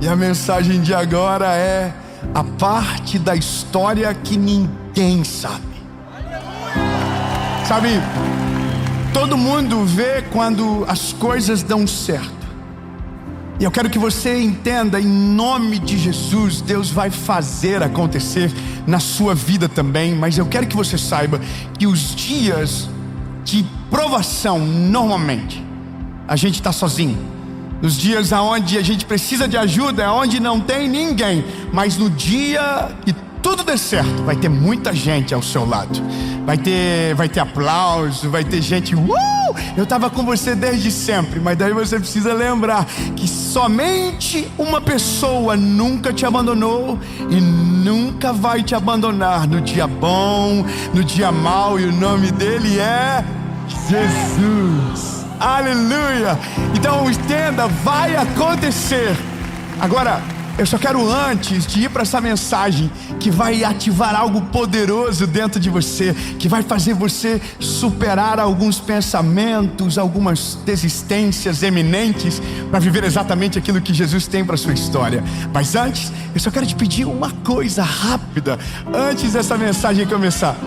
E a mensagem de agora é a parte da história que ninguém sabe. Sabe, todo mundo vê quando as coisas dão certo. E eu quero que você entenda, em nome de Jesus, Deus vai fazer acontecer na sua vida também. Mas eu quero que você saiba que os dias de provação, normalmente, a gente está sozinho. Nos dias onde a gente precisa de ajuda, é onde não tem ninguém. Mas no dia que tudo der certo, vai ter muita gente ao seu lado. Vai ter aplauso, vai ter gente. Eu estava com você desde sempre. Mas daí você precisa lembrar que somente uma pessoa nunca te abandonou e nunca vai te abandonar no dia bom, no dia mau. E o nome dele é Jesus. Aleluia! Então entenda, vai acontecer. Agora, eu só quero, antes de ir para essa mensagem que vai ativar algo poderoso dentro de você, que vai fazer você superar alguns pensamentos, algumas desistências eminentes, para viver exatamente aquilo que Jesus tem para a sua história. Mas antes, eu só quero te pedir uma coisa rápida, antes dessa mensagem começar.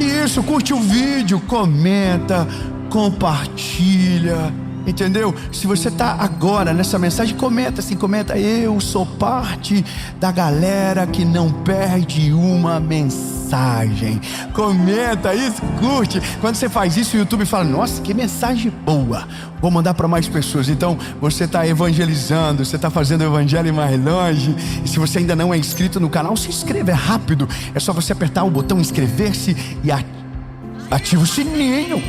Isso, curte o vídeo, comenta, compartilha, entendeu? Se você está agora nessa mensagem, comenta assim, comenta: eu sou parte da galera que não perde uma mensagem. Comenta isso, curte. Quando você faz isso, o YouTube fala: nossa, que mensagem boa, vou mandar para mais pessoas. Então você está evangelizando, você está fazendo o evangelho mais longe. E se você ainda não é inscrito no canal, se inscreva, é rápido. É só você apertar o botão inscrever-se e ativa o sininho.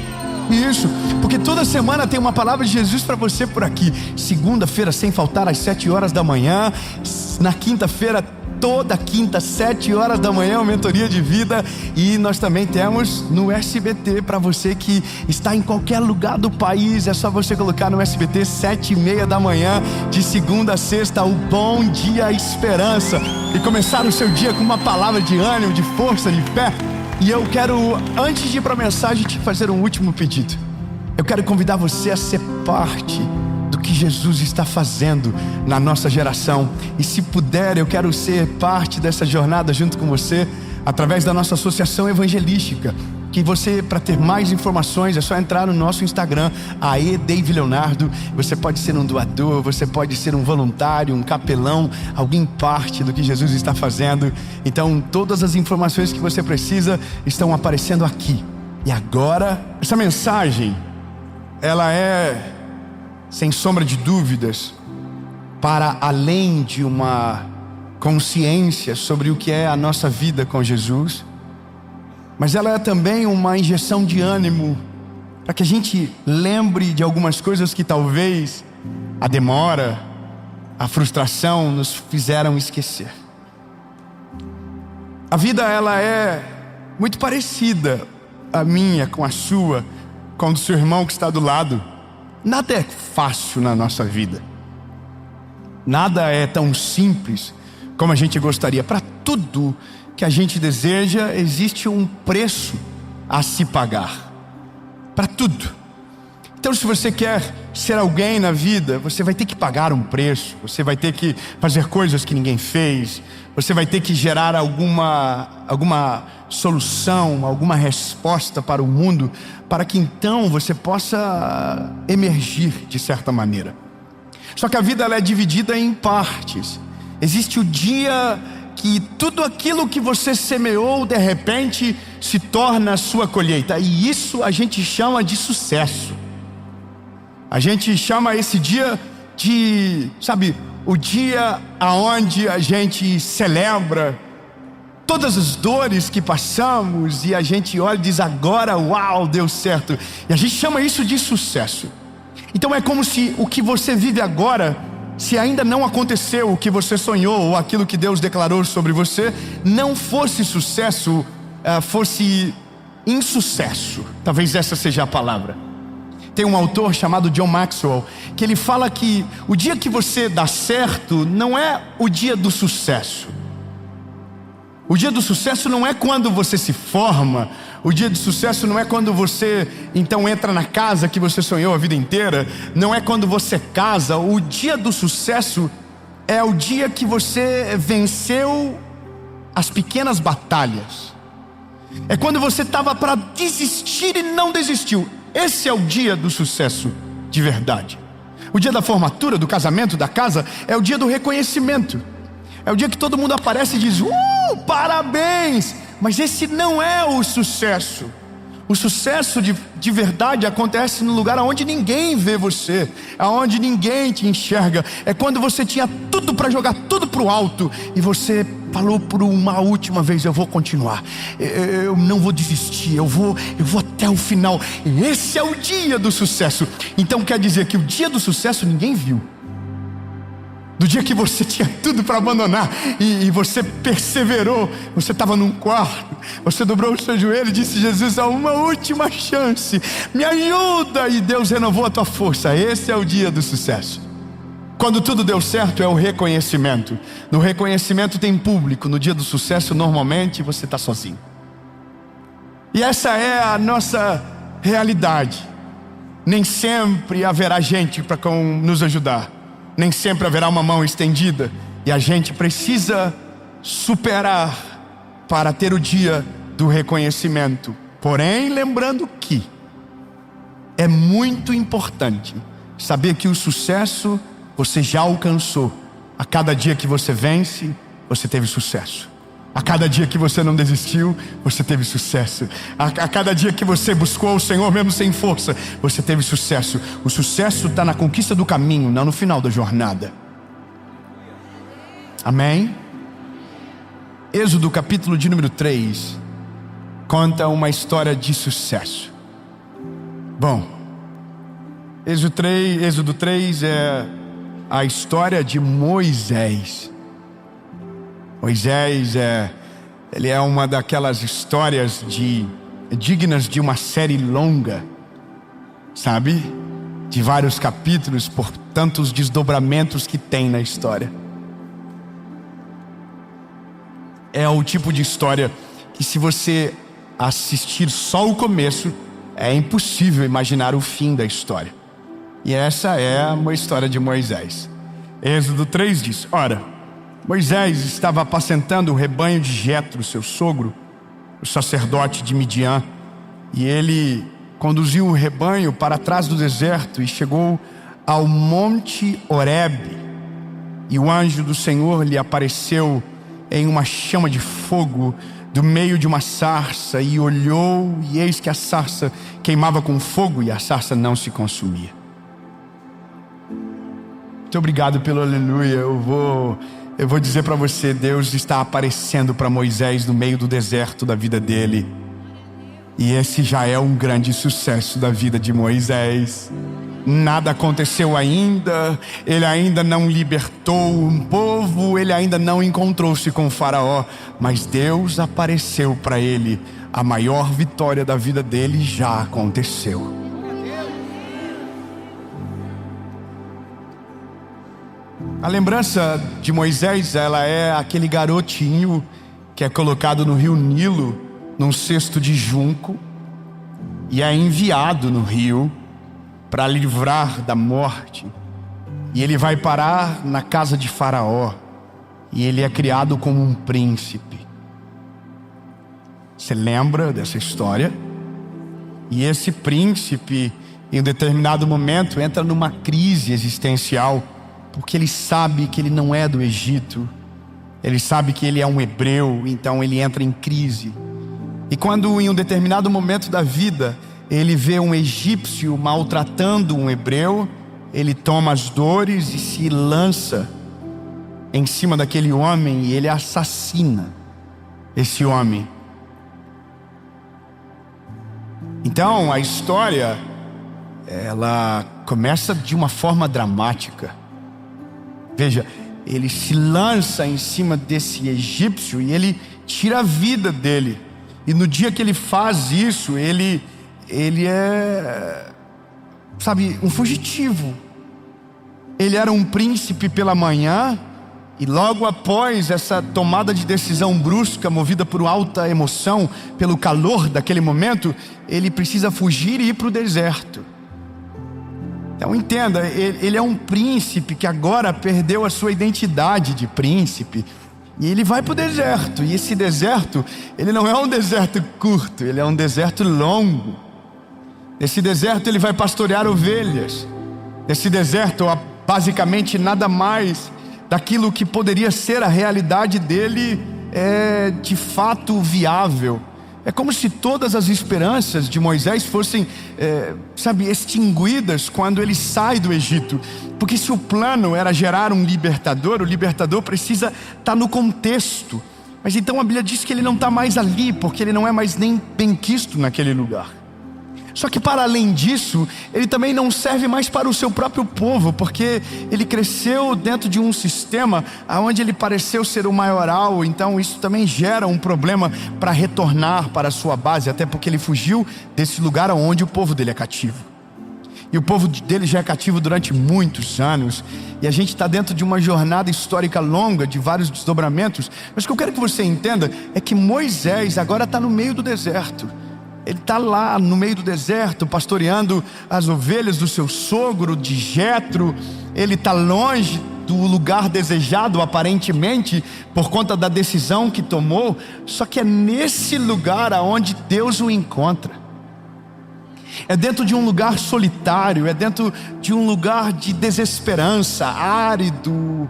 Isso, porque toda semana tem uma palavra de Jesus para você por aqui. Segunda-feira, sem faltar, às 7 horas da manhã. Na quinta-feira, toda quinta, 7 horas da manhã, uma mentoria de vida. E nós também temos no SBT, para você que está em qualquer lugar do país. É só você colocar no SBT, 7h30 da manhã, de segunda a sexta, o Bom Dia Esperança. E começar o seu dia com uma palavra de ânimo, de força, de fé. E eu quero, antes de ir para a mensagem, te fazer um último pedido. Eu quero convidar você a ser parte do que Jesus está fazendo na nossa geração. E se puder, eu quero ser parte dessa jornada junto com você, através da nossa associação evangelística. Que você, para ter mais informações, é só entrar no nosso Instagram, AE Dave Leonardo. Você pode ser um doador, você pode ser um voluntário, um capelão, alguém parte do que Jesus está fazendo. Então todas as informações que você precisa estão aparecendo aqui. E agora, essa mensagem, ela é, sem sombra de dúvidas, para além de uma consciência sobre o que é a nossa vida com Jesus, mas ela é também uma injeção de ânimo, para que a gente lembre de algumas coisas que talvez a demora, a frustração nos fizeram esquecer. A vida, ela é muito parecida, a minha com a sua, com o do seu irmão que está do lado. Nada é fácil na nossa vida. Nada é tão simples como a gente gostaria. Para tudo que a gente deseja, existe um preço a se pagar. Para tudo. Então, se você quer ser alguém na vida, você vai ter que pagar um preço. Você vai ter que fazer coisas que ninguém fez. Você vai ter que gerar alguma solução, alguma resposta para o mundo, para que então você possa emergir de certa maneira. Só que a vida, ela é dividida em partes. Existe o dia que tudo aquilo que você semeou, de repente, se torna a sua colheita. E isso a gente chama de sucesso. A gente chama esse dia de, sabe, o dia aonde a gente celebra todas as dores que passamos e a gente olha e diz: agora, uau, deu certo. E a gente chama isso de sucesso. Então é como se o que você vive agora, se ainda não aconteceu o que você sonhou ou aquilo que Deus declarou sobre você, não fosse sucesso, fosse insucesso. Talvez essa seja a palavra. Tem um autor chamado John Maxwell, que ele fala que o dia que você dá certo não é o dia do sucesso. O dia do sucesso não é quando você se forma. O dia do sucesso não é quando você então entra na casa que você sonhou a vida inteira. Não é quando você casa. O dia do sucesso é o dia que você venceu as pequenas batalhas. É quando você estava para desistir e não desistiu. Esse é o dia do sucesso de verdade. O dia da formatura, do casamento, da casa, é o dia do reconhecimento. É o dia que todo mundo aparece e diz: parabéns! Mas esse não é o sucesso. O sucesso de verdade acontece no lugar onde ninguém vê você, aonde ninguém te enxerga. É quando você tinha tudo para jogar tudo para o alto e você falou por uma última vez: eu vou continuar, eu não vou desistir, eu vou até o final. Esse é o dia do sucesso. Então quer dizer que o dia do sucesso ninguém viu. Do dia que você tinha tudo para abandonar e você perseverou, você estava num quarto, você dobrou o seu joelho e disse: Jesus, há uma última chance, me ajuda, e Deus renovou a tua força. Esse é o dia do sucesso. Quando tudo deu certo é o reconhecimento. No reconhecimento tem público, no dia do sucesso normalmente você está sozinho. E essa é a nossa realidade. Nem sempre haverá gente para nos ajudar. Nem sempre haverá uma mão estendida. E a gente precisa superar para ter o dia do reconhecimento. Porém, lembrando que é muito importante saber que o sucesso você já alcançou. A cada dia que você vence, você teve sucesso. A cada dia que você não desistiu, você teve sucesso. A cada dia que você buscou o Senhor mesmo sem força, você teve sucesso. O sucesso está na conquista do caminho, não no final da jornada. Amém? Êxodo capítulo de número 3 conta uma história de sucesso. Bom, Êxodo 3 é a história de Moisés. Moisés ele é uma daquelas histórias dignas de uma série longa, sabe? De vários capítulos, por tantos desdobramentos que tem na história. É o tipo de história que, se você assistir só o começo, é impossível imaginar o fim da história. E essa é uma história de Moisés. Êxodo 3 diz: ora, Moisés estava apacentando o rebanho de Jetro, seu sogro, o sacerdote de Midian, e ele conduziu o rebanho para trás do deserto e chegou ao monte Horebe, e o anjo do Senhor lhe apareceu em uma chama de fogo do meio de uma sarça, e olhou, e eis que a sarça queimava com fogo e a sarça não se consumia. Muito obrigado pelo aleluia. Eu vou dizer para você, Deus está aparecendo para Moisés no meio do deserto da vida dele. E esse já é um grande sucesso da vida de Moisés. Nada aconteceu ainda, ele ainda não libertou um povo, ele ainda não encontrou-se com o faraó, mas Deus apareceu para ele. A maior vitória da vida dele já aconteceu. A lembrança de Moisés, ela é aquele garotinho que é colocado no rio Nilo, num cesto de junco, e é enviado no rio para livrar da morte. E ele vai parar na casa de Faraó, e ele é criado como um príncipe. Você lembra dessa história? E esse príncipe, em um determinado momento, entra numa crise existencial, porque ele sabe que ele não é do Egito, ele sabe que ele é um hebreu, então ele entra em crise. E quando em um determinado momento da vida ele vê um egípcio maltratando um hebreu, ele toma as dores e se lança em cima daquele homem e ele assassina esse homem. Então a história, ela começa de uma forma dramática. Veja, ele se lança em cima desse egípcio e ele tira a vida dele. E no dia que ele faz isso, ele é, sabe, um fugitivo. Ele era um príncipe pela manhã, e logo após essa tomada de decisão brusca, movida por alta emoção, pelo calor daquele momento, ele precisa fugir e ir para o deserto. Então entenda, ele é um príncipe que agora perdeu a sua identidade de príncipe. E ele vai para o deserto. E esse deserto, ele não é um deserto curto, ele é um deserto longo. Nesse deserto ele vai pastorear ovelhas. Nesse deserto, basicamente nada mais daquilo que poderia ser a realidade dele é de fato viável. É como se todas as esperanças de Moisés fossem, extinguidas quando ele sai do Egito. Porque se o plano era gerar um libertador, o libertador precisa estar no contexto. Mas então a Bíblia diz que ele não está mais ali, porque ele não é mais nem benquisto naquele lugar. Só que para além disso, ele também não serve mais para o seu próprio povo, porque ele cresceu dentro de um sistema onde ele pareceu ser o maioral. Então isso também gera um problema para retornar para a sua base, até porque ele fugiu desse lugar onde o povo dele é cativo. E o povo dele já é cativo durante muitos anos. E a gente está dentro de uma jornada histórica longa, de vários desdobramentos. Mas o que eu quero que você entenda é que Moisés agora está no meio do deserto. Ele está lá no meio do deserto, pastoreando as ovelhas do seu sogro, de Jetro. Ele está longe do lugar desejado, aparentemente, por conta da decisão que tomou. Só que é nesse lugar aonde Deus o encontra. É dentro de um lugar solitário, é dentro de um lugar de desesperança, árido,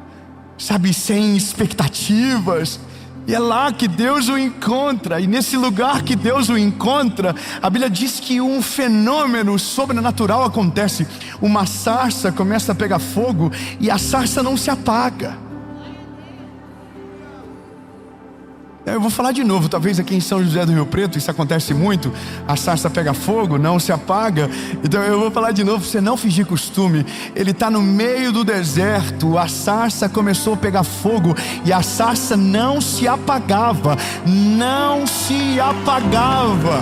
sem expectativas. E é lá que Deus o encontra. E nesse lugar que Deus o encontra, a Bíblia diz que um fenômeno sobrenatural acontece. Uma sarça começa a pegar fogo e a sarça não se apaga. Eu vou falar de novo, talvez aqui em São José do Rio Preto isso acontece muito. A sarça pega fogo, não se apaga. Então eu vou falar de novo, você não fingir costume. Ele está no meio do deserto, a sarça começou a pegar fogo e a sarça não se apagava. Não se apagava.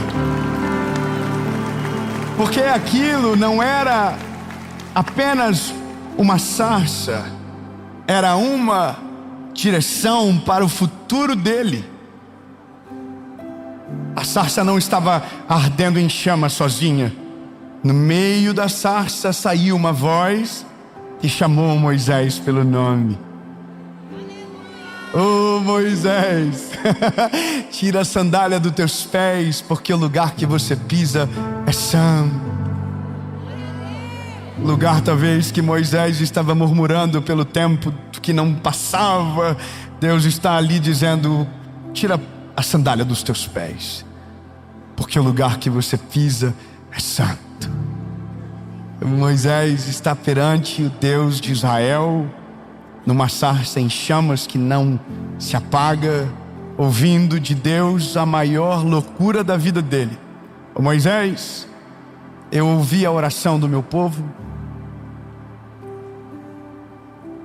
Porque aquilo não era apenas uma sarça, era uma direção para o futuro dele. A sarça não estava ardendo em chama sozinha. No meio da sarça saiu uma voz que chamou Moisés pelo nome. Oh Moisés, tira a sandália dos teus pés, porque o lugar que você pisa é santo. Lugar talvez que Moisés estava murmurando pelo tempo que não passava. Deus está ali dizendo: tira a sandália dos teus pés, porque o lugar que você pisa é santo. Moisés está perante o Deus de Israel, numa sarça em chamas que não se apaga, ouvindo de Deus a maior loucura da vida dele. Moisés, eu ouvi a oração do meu povo,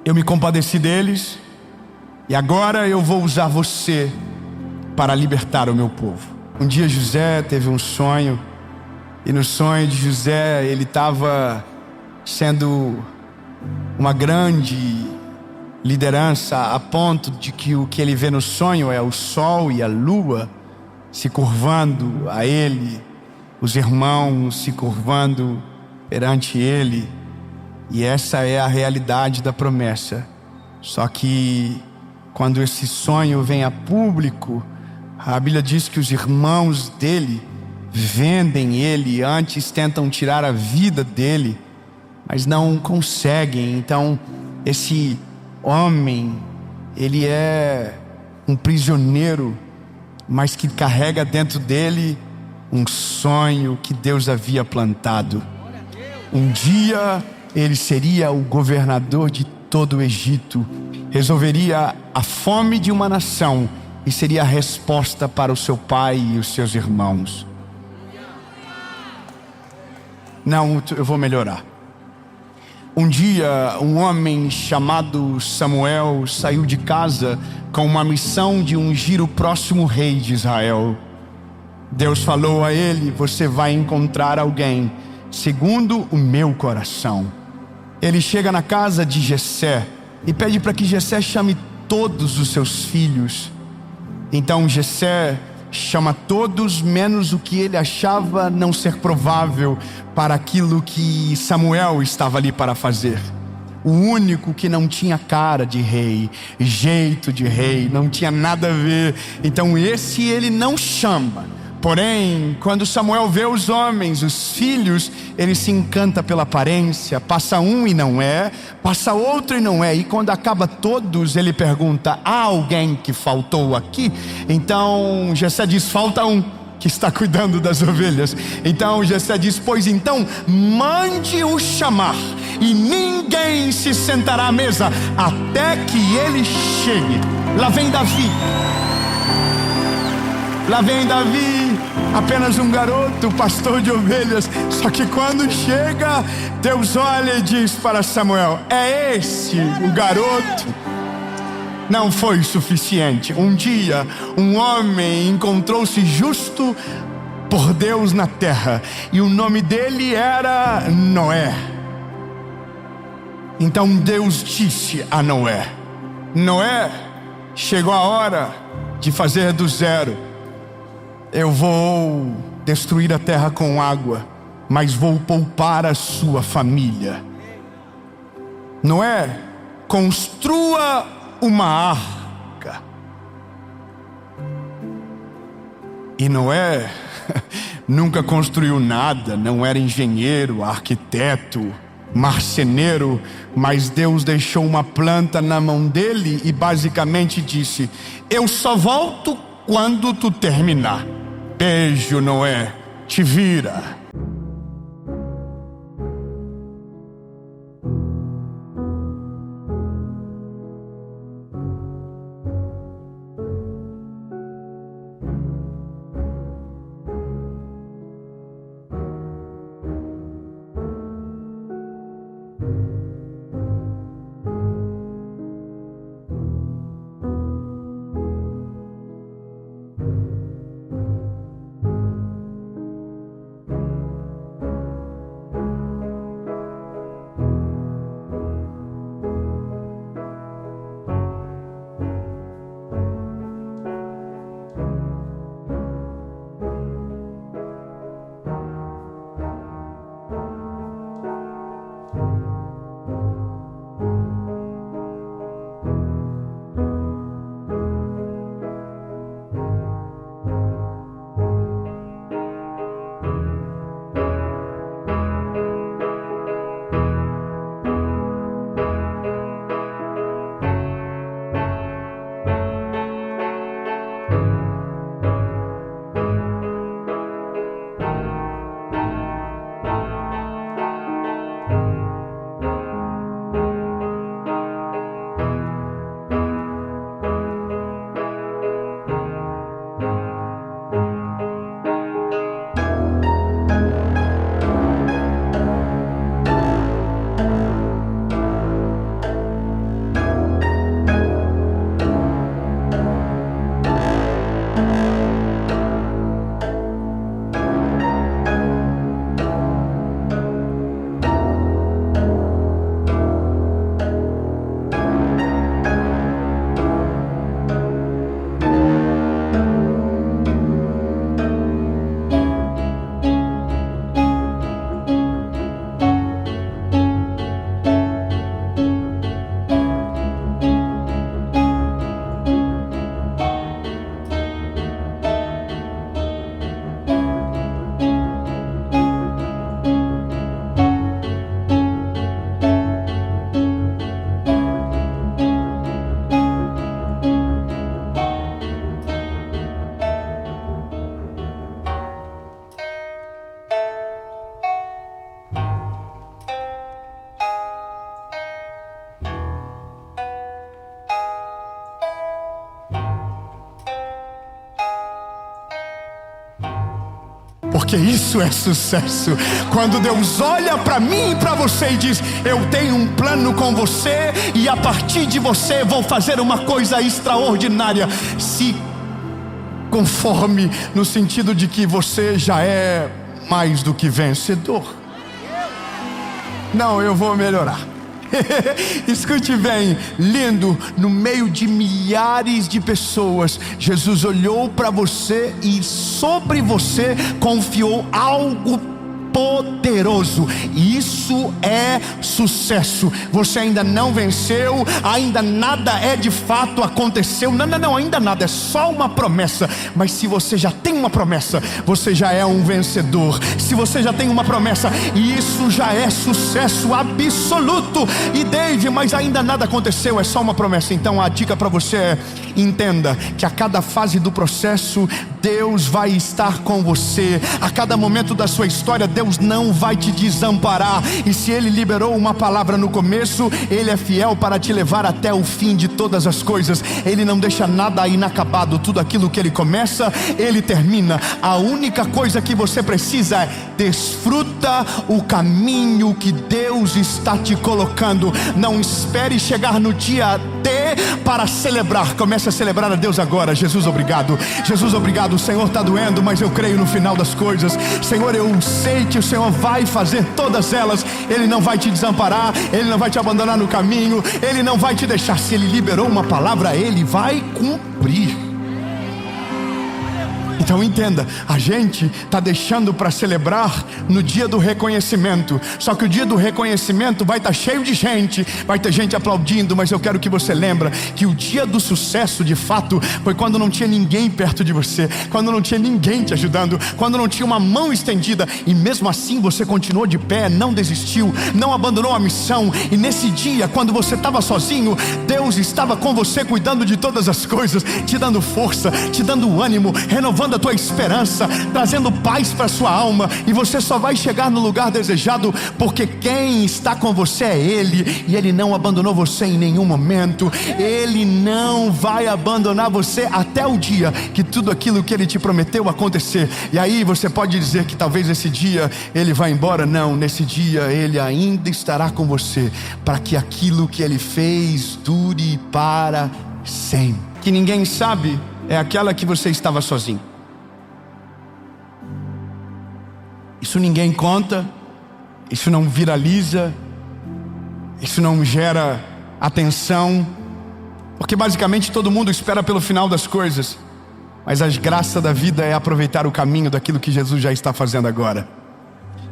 eu me compadeci deles, e agora eu vou usar você para libertar o meu povo. Um dia José teve um sonho, e no sonho de José ele estava sendo uma grande liderança, a ponto de que o que ele vê no sonho é o sol e a lua se curvando a ele, os irmãos se curvando perante ele. E essa é a realidade da promessa. Só que quando esse sonho vem a público, a Bíblia diz que os irmãos dele vendem ele, antes tentam tirar a vida dele, mas não conseguem. Então esse homem, ele é um prisioneiro, mas que carrega dentro dele um sonho que Deus havia plantado. Um dia ele seria o governador de todo o Egito, resolveria a fome de uma nação e seria a resposta para o seu pai e os seus irmãos. Não, eu vou melhorar. Um dia, um homem chamado Samuel saiu de casa com uma missão de ungir o próximo rei de Israel. Deus falou a ele: você vai encontrar alguém segundo o meu coração. Ele chega na casa de Jessé e pede para que Jessé chame todos os seus filhos. Então Jessé chama todos menos o que ele achava não ser provável para aquilo que Samuel estava ali para fazer. O único que não tinha cara de rei, jeito de rei, não tinha nada a ver. Então esse ele não chama. Porém, quando Samuel vê os homens, os filhos, ele se encanta pela aparência. Passa um e não é, passa outro e não é. E quando acaba todos, ele pergunta: há alguém que faltou aqui? Então Jessé diz: falta um que está cuidando das ovelhas. Então Jessé diz: pois então mande-o chamar, e ninguém se sentará à mesa até que ele chegue. Lá vem Davi. Lá vem Davi, apenas um garoto, pastor de ovelhas. Só que quando chega, Deus olha e diz para Samuel: é esse o garoto? Não foi suficiente. Um dia, um homem encontrou-se justo por Deus na terra, e o nome dele era Noé. Então Deus disse a Noé: Noé, chegou a hora de fazer do zero. Eu vou destruir a terra com água, mas vou poupar a sua família. Noé, construa uma arca. E Noé nunca construiu nada, não era engenheiro, arquiteto, marceneiro, mas Deus deixou uma planta na mão dele e basicamente disse: eu só volto quando tu terminar. Beijo, Noé, te vira. Porque isso é sucesso. Quando Deus olha para mim e para você e diz: eu tenho um plano com você, e a partir de você vou fazer uma coisa extraordinária. Se conforme, no sentido de que você já é mais do que vencedor. Não, eu vou melhorar. Escute bem, lindo, no meio de milhares de pessoas, Jesus olhou para você e sobre você confiou algo poderoso. Isso é sucesso. Você ainda não venceu, ainda nada é de fato aconteceu. Não, ainda nada, é só uma promessa. Mas se você já tem uma promessa, você já é um vencedor. Se você já tem uma promessa, isso já é sucesso absoluto. E Dave, mas ainda nada aconteceu, é só uma promessa. Então a dica para você é: entenda que a cada fase do processo Deus vai estar com você. A cada momento da sua história Deus não vai te desamparar. E se Ele liberou uma palavra no começo, Ele é fiel para te levar até o fim de todas as coisas. Ele não deixa nada inacabado. Tudo aquilo que Ele começa, Ele termina. A única coisa que você precisa é: desfruta o caminho que Deus está te colocando. Não espere chegar no dia D para celebrar. Comece a celebrar a Deus agora. Jesus, obrigado. Jesus, obrigado. O Senhor está doendo, mas eu creio no final das coisas. Senhor, eu sei que o Senhor vai fazer todas elas. Ele não vai te desamparar, Ele não vai te abandonar no caminho, Ele não vai te deixar. Se Ele liberou uma palavra, Ele vai cumprir. Então entenda, a gente está deixando para celebrar no dia do reconhecimento. Só que o dia do reconhecimento vai estar cheio de gente, vai ter gente aplaudindo. Mas eu quero que você lembre que o dia do sucesso de fato foi quando não tinha ninguém perto de você, quando não tinha ninguém te ajudando, quando não tinha uma mão estendida. E mesmo assim você continuou de pé, não desistiu, não abandonou a missão. E nesse dia, quando você estava sozinho, Deus estava com você, cuidando de todas as coisas, te dando força, te dando ânimo, renovando a tua esperança, trazendo paz para sua alma. E você só vai chegar no lugar desejado porque quem está com você é Ele. E Ele não abandonou você em nenhum momento. Ele não vai abandonar você até o dia que tudo aquilo que Ele te prometeu acontecer. E aí você pode dizer que talvez esse dia Ele vai embora. Não, nesse dia Ele ainda estará com você, para que aquilo que Ele fez dure para sempre. Que ninguém sabe é aquela que você estava sozinho. Isso ninguém conta, isso não viraliza, isso não gera atenção, porque basicamente todo mundo espera pelo final das coisas. Mas a graça da vida é aproveitar o caminho daquilo que Jesus já está fazendo agora.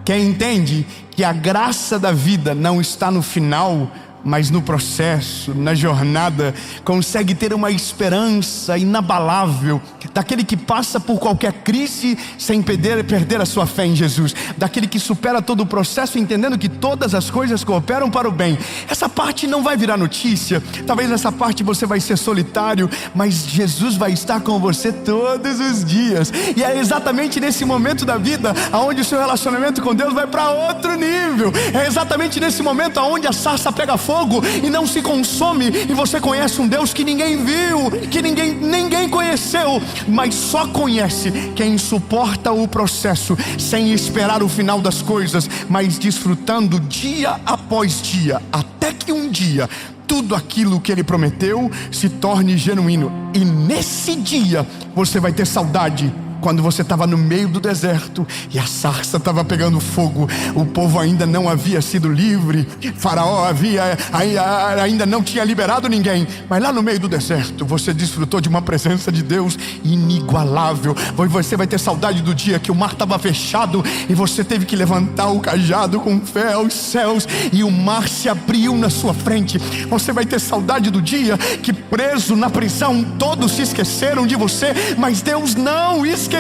Quem entende que a graça da vida não está no final, mas no processo, na jornada, consegue ter uma esperança inabalável, daquele que passa por qualquer crise sem perder a sua fé em Jesus, daquele que supera todo o processo entendendo que todas as coisas cooperam para o bem. Essa parte não vai virar notícia, talvez nessa parte você vai ser solitário, mas Jesus vai estar com você todos os dias. E é exatamente nesse momento da vida onde o seu relacionamento com Deus vai para outro nível. É exatamente nesse momento onde a sarça pega fogo e não se consome, e você conhece um Deus que ninguém viu, que ninguém conheceu, mas só conhece quem suporta o processo sem esperar o final das coisas, mas desfrutando dia após dia, até que um dia tudo aquilo que Ele prometeu se torne genuíno. E nesse dia você vai ter saudade quando você estava no meio do deserto e a sarça estava pegando fogo, o povo ainda não havia sido livre, Faraó ainda não tinha liberado ninguém, mas lá no meio do deserto você desfrutou de uma presença de Deus inigualável. Você vai ter saudade do dia que o mar estava fechado e você teve que levantar o cajado com fé aos céus e o mar se abriu na sua frente. Você vai ter saudade do dia que, preso na prisão, todos se esqueceram de você, mas Deus não esqueceu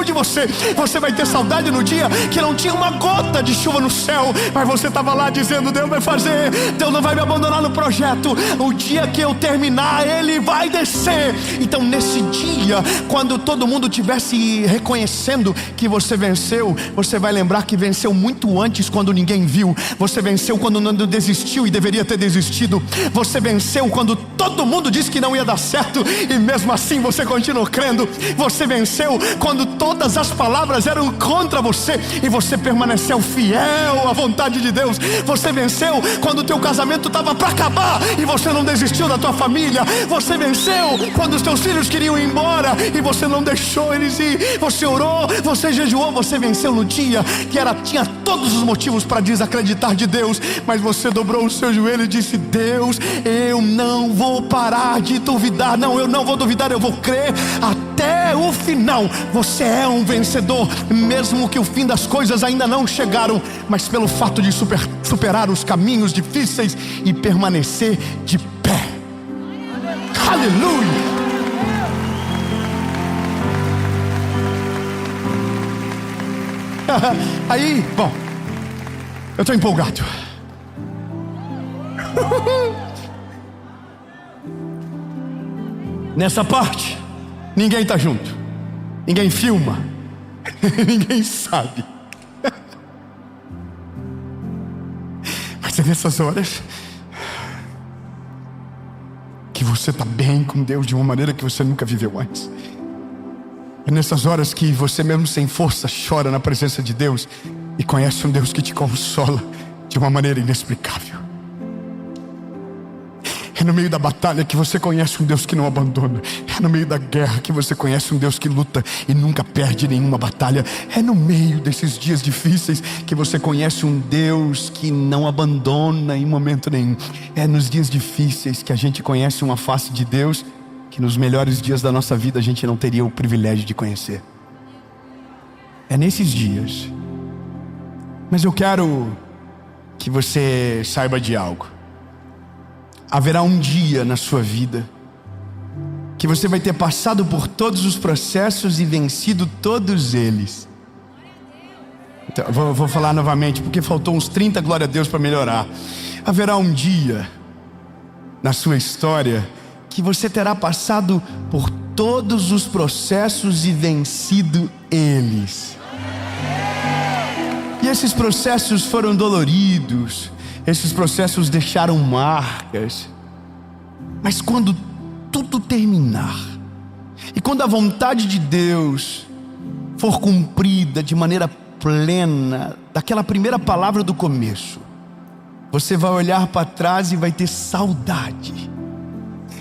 de você. Você vai ter saudade no dia que não tinha uma gota de chuva no céu, mas você estava lá dizendo: Deus vai fazer, Deus não vai me abandonar no projeto, o dia que eu terminar Ele vai descer. Então nesse dia, quando todo mundo estivesse reconhecendo que você venceu, você vai lembrar que venceu muito antes, quando ninguém viu. Você venceu quando não desistiu e deveria ter desistido. Você venceu quando todo mundo disse que não ia dar certo e mesmo assim você continuou crendo. Você venceu quando todas as palavras eram contra você e você permaneceu fiel à vontade de Deus. Você venceu quando o teu casamento estava para acabar e você não desistiu da tua família. Você venceu quando os teus filhos queriam ir embora e você não deixou eles ir. Você orou, você jejuou, você venceu no dia que tinha todos os motivos para desacreditar de Deus, mas você dobrou o seu joelho e disse: Deus, eu não vou parar de duvidar. Não, eu não vou duvidar, eu vou crer até o final. Você é um vencedor, mesmo que o fim das coisas ainda não chegaram, mas pelo fato de superar os caminhos difíceis e permanecer de pé. Aleluia! Aí, bom, eu estou empolgado. Nessa parte, ninguém está junto, ninguém filma, ninguém sabe. Mas é nessas horas que você está bem com Deus de uma maneira que você nunca viveu antes. É nessas horas que você, mesmo sem força, chora na presença de Deus e conhece um Deus que te consola de uma maneira inexplicável. É no meio da batalha que você conhece um Deus que não abandona. É no meio da guerra que você conhece um Deus que luta e nunca perde nenhuma batalha. É no meio desses dias difíceis que você conhece um Deus que não abandona em momento nenhum. É nos dias difíceis que a gente conhece uma face de Deus que nos melhores dias da nossa vida a gente não teria o privilégio de conhecer. É nesses dias. Mas eu quero que você saiba de algo. Haverá um dia na sua vida que você vai ter passado por todos os processos e vencido todos eles. Então, vou falar novamente, porque faltou uns 30 glória a Deus para melhorar. Haverá um dia na sua história que você terá passado por todos os processos e vencido eles. E esses processos foram doloridos, esses processos deixaram marcas. Mas quando tudo terminar, e quando a vontade de Deus for cumprida de maneira plena, daquela primeira palavra do começo, você vai olhar para trás e vai ter saudade.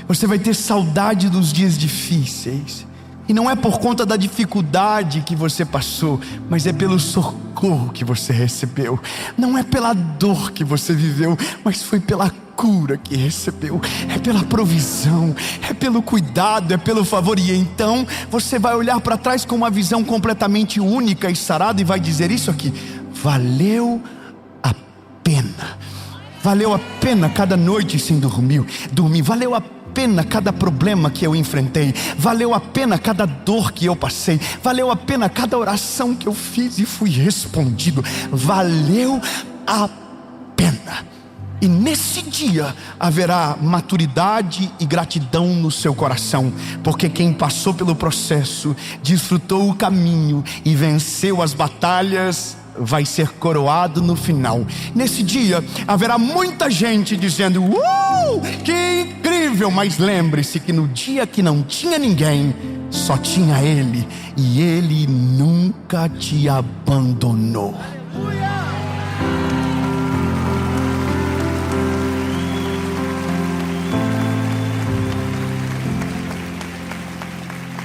Você vai ter saudade dos dias difíceis. E não é por conta da dificuldade que você passou, mas é pelo socorro que você recebeu. Não é pela dor que você viveu, mas foi pela cura que recebeu. É pela provisão, é pelo cuidado, é pelo favor. E então você vai olhar para trás com uma visão completamente única e sarada e vai dizer isso aqui: valeu a pena. Valeu a pena cada noite sem dormir. Valeu a pena cada problema que eu enfrentei. Valeu a pena cada dor que eu passei. Valeu a pena cada oração que eu fiz e fui respondido. Valeu a pena. E nesse dia haverá maturidade e gratidão no seu coração, porque quem passou pelo processo, desfrutou o caminho e venceu as batalhas, vai ser coroado no final. Nesse dia haverá muita gente dizendo: que incrível! Mas lembre-se que no dia que não tinha ninguém, só tinha Ele, e Ele nunca te abandonou.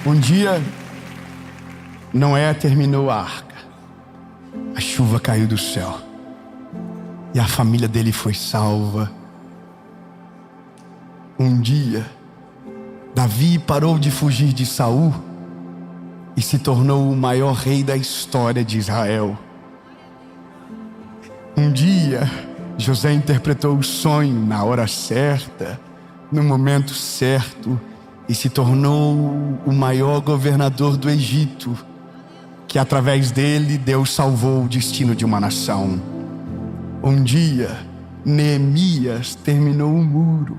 Um dia Noé terminou a arca. A chuva caiu do céu e a família dele foi salva. Um dia, Davi parou de fugir de Saul e se tornou o maior rei da história de Israel. Um dia, José interpretou o sonho na hora certa, no momento certo, e se tornou o maior governador do Egito, que através dele Deus salvou o destino de uma nação. Um dia, Neemias terminou o muro,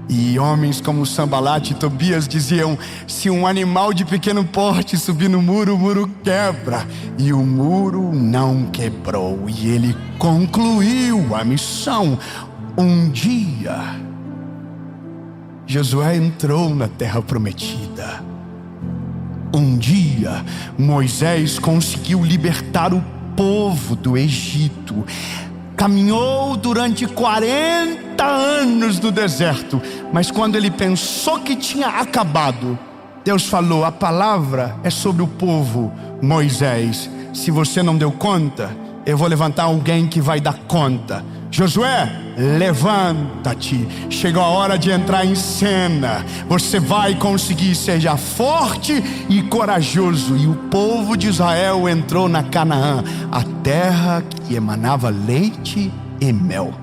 e homens como Sambalate e Tobias diziam: se um animal de pequeno porte subir no muro, o muro quebra. E o muro não quebrou, e ele concluiu a missão. Um dia, Josué entrou na terra prometida. Um dia, Moisés conseguiu libertar o povo do Egito. Caminhou durante 40 anos no deserto, mas quando ele pensou que tinha acabado, Deus falou: a palavra é sobre o povo, Moisés. Se você não deu conta, eu vou levantar alguém que vai dar conta. Josué, levanta-te, chegou a hora de entrar em cena. Você vai conseguir, seja forte e corajoso. E o povo de Israel entrou na Canaã, a terra que emanava leite e mel.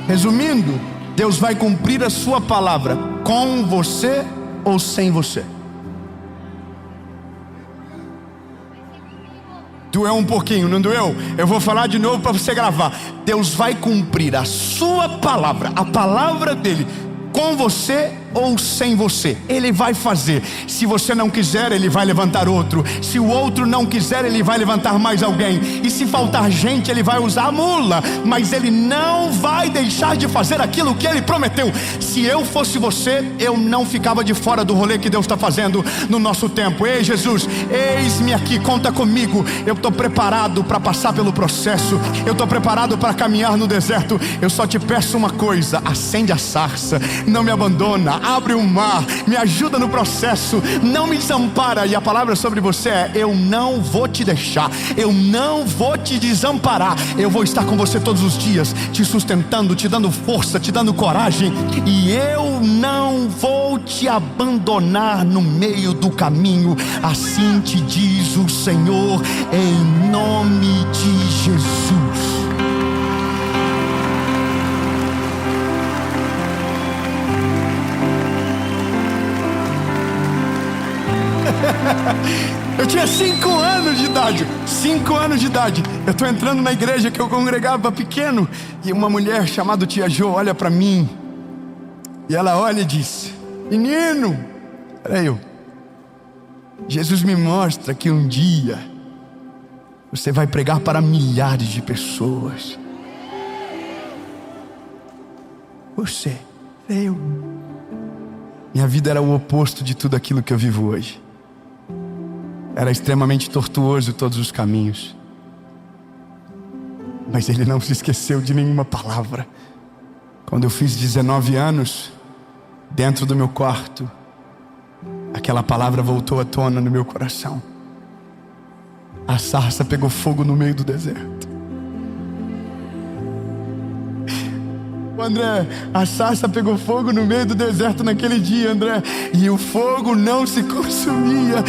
Resumindo, Deus vai cumprir a sua palavra, com você ou sem você. Doeu um pouquinho, não doeu? Eu vou falar de novo para você gravar. Deus vai cumprir a sua palavra, a palavra dele, com você ou sem você. Ele vai fazer. Se você não quiser, ele vai levantar outro. Se o outro não quiser, ele vai levantar mais alguém. E se faltar gente, ele vai usar a mula. Mas ele não vai deixar de fazer aquilo que ele prometeu. Se eu fosse você, eu não ficava de fora do rolê que Deus está fazendo no nosso tempo. Ei, Jesus, eis-me aqui, conta comigo. Eu estou preparado para passar pelo processo. Eu estou preparado para caminhar no deserto. Eu só te peço uma coisa: acende a sarça, não me abandona, abre o mar, me ajuda no processo, não me desampara. E a palavra sobre você é: eu não vou te deixar, eu não vou te desamparar. Eu vou estar com você todos os dias, te sustentando, te dando força, te dando coragem. E eu não vou te abandonar no meio do caminho. Assim te diz o Senhor, em nome de Jesus. Eu tinha 5 anos de idade. 5 anos de idade. Eu estou entrando na igreja que eu congregava pequeno, e uma mulher chamada Tia Jo olha para mim, e ela olha e diz: menino, era eu, Jesus me mostra que um dia você vai pregar para milhares de pessoas. Você, eu. Minha vida era o oposto de tudo aquilo que eu vivo hoje. Era extremamente tortuoso todos os caminhos. Mas ele não se esqueceu de nenhuma palavra. Quando eu fiz 19 anos, dentro do meu quarto, aquela palavra voltou à tona no meu coração. A sarça pegou fogo no meio do deserto. André, a sarça pegou fogo no meio do deserto naquele dia, André. E o fogo não se consumia.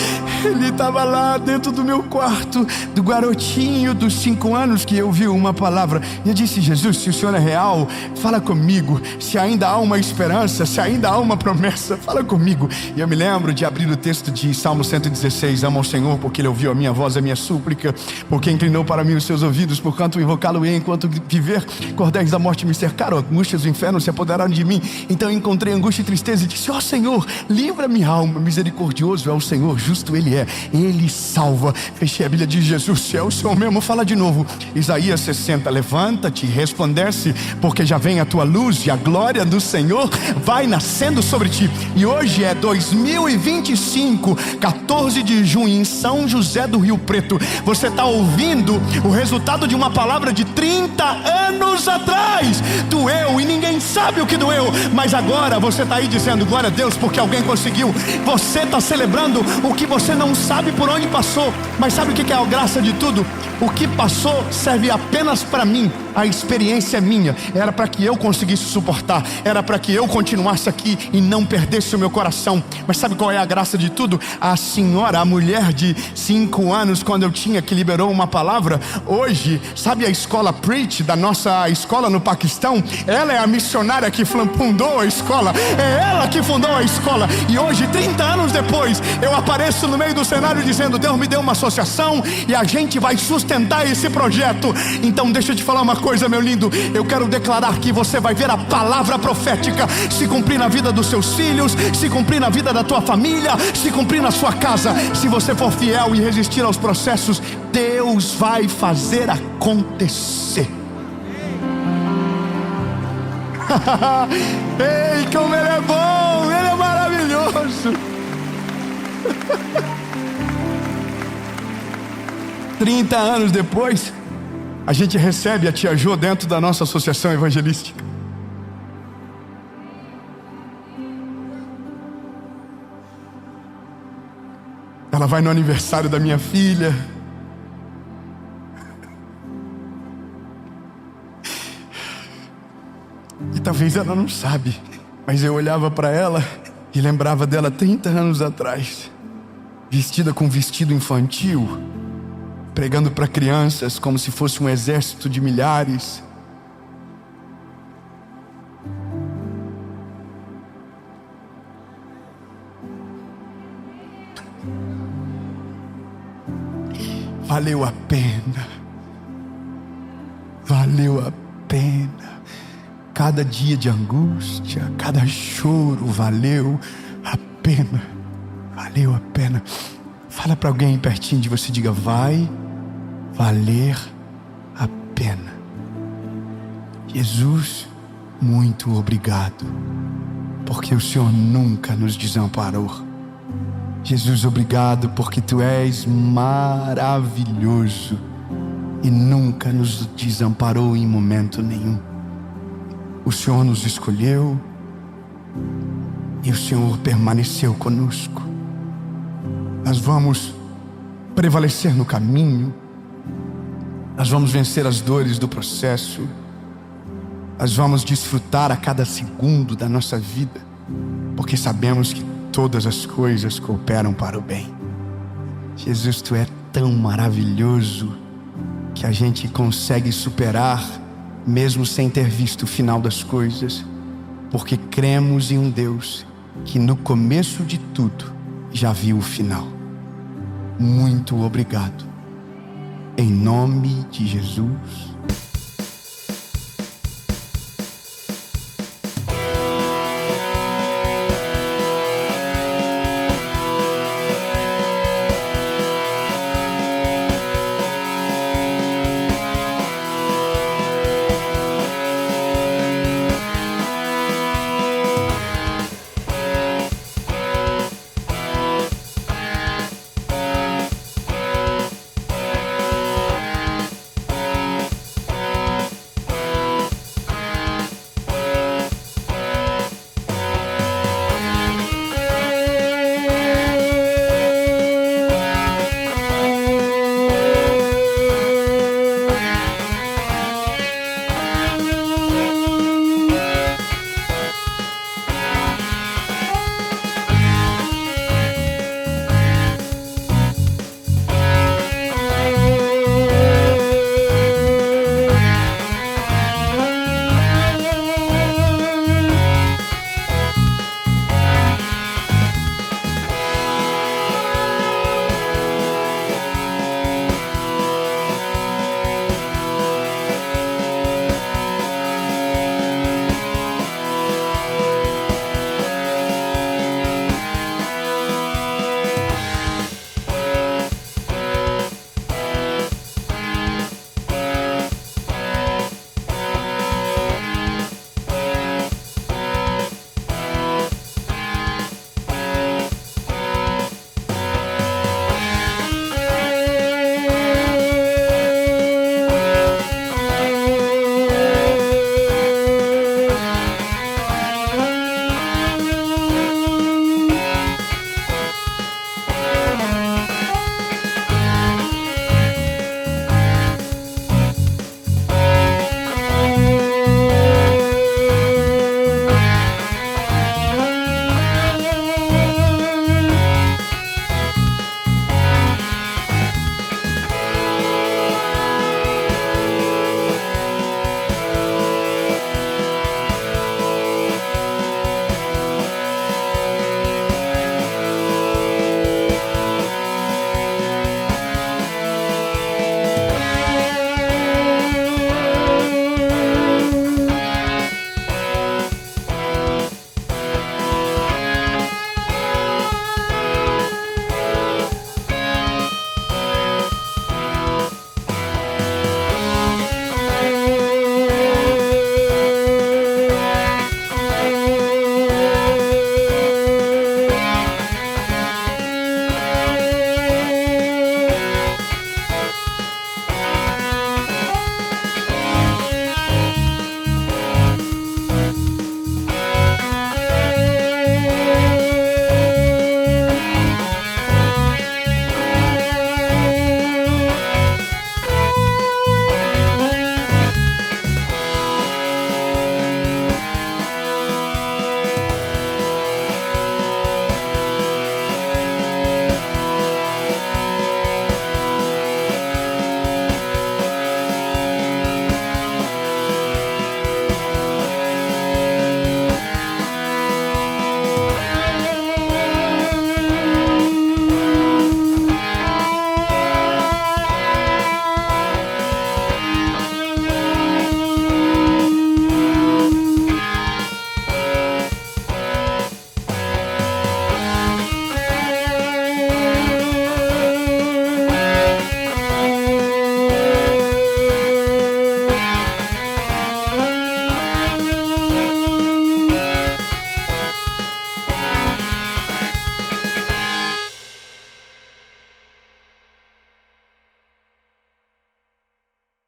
Ele estava lá dentro do meu quarto, do garotinho dos 5 anos, que eu vi uma palavra. E eu disse: Jesus, se o Senhor é real, fala comigo. Se ainda há uma esperança, se ainda há uma promessa, fala comigo. E eu me lembro de abrir o texto de Salmo 116. Amo ao Senhor porque Ele ouviu a minha voz, a minha súplica, porque inclinou para mim os seus ouvidos. Porquanto invocá-lo-ei enquanto viver, cordéis da morte me cercaram, angústias do inferno se apoderaram de mim. Então encontrei angústia e tristeza e disse: ó Senhor, livra-me, alma. Misericordioso é o Senhor, justo Ele é, Ele salva. Fechei a Bíblia de Jesus. Se é o Senhor mesmo, fala de novo. Isaías 60, levanta-te, resplandece, porque já vem a tua luz e a glória do Senhor vai nascendo sobre ti. E hoje é 2025, 14 de junho, em São José do Rio Preto. Você está ouvindo o resultado de uma palavra de 30 anos atrás. Doeu e ninguém sabe o que doeu, mas agora você está aí dizendo glória a Deus porque alguém conseguiu. Você está celebrando o que você não sabe por onde passou. Mas sabe o que é a graça de tudo? O que passou serve apenas para mim. A experiência é minha. Era para que eu conseguisse suportar, era para que eu continuasse aqui e não perdesse o meu coração. Mas sabe qual é a graça de tudo? A senhora, a mulher de 5 anos, quando eu tinha, que liberou uma palavra, hoje, sabe a escola Preach da nossa escola no Paquistão? Ela é a missionária que fundou a escola. É ela que fundou a escola. E hoje, 30 anos depois, eu apareço no meio do cenário dizendo: Deus me deu uma associação e a gente vai sustentar esse projeto. Então deixa eu te falar uma coisa, meu lindo. Eu quero declarar que você vai ver a palavra profética se cumprir na vida dos seus filhos, se cumprir na vida da tua família, se cumprir na sua casa. Se você for fiel e resistir aos processos, Deus vai fazer acontecer. Ei, como Ele é bom, Ele é maravilhoso. 30 anos depois, a gente recebe a tia Jô dentro da nossa associação evangelística. Ela vai no aniversário da minha filha. E talvez ela não sabe, mas eu olhava para ela e lembrava dela 30 anos atrás, vestida com vestido infantil, pregando para crianças como se fosse um exército de milhares. Valeu a pena. Valeu a pena. Cada dia de angústia, cada choro, valeu a pena. Valeu a pena. Fala para alguém pertinho de você, diga: vai valer a pena. Jesus, muito obrigado, porque o Senhor nunca nos desamparou. Jesus, obrigado porque Tu és maravilhoso e nunca nos desamparou em momento nenhum. O Senhor nos escolheu e o Senhor permaneceu conosco. Nós vamos prevalecer no caminho, nós vamos vencer as dores do processo, nós vamos desfrutar a cada segundo da nossa vida, porque sabemos que todas as coisas cooperam para o bem. Jesus, Tu é tão maravilhoso que a gente consegue superar mesmo sem ter visto o final das coisas, porque cremos em um Deus que no começo de tudo já viu o final. Muito obrigado. Em nome de Jesus.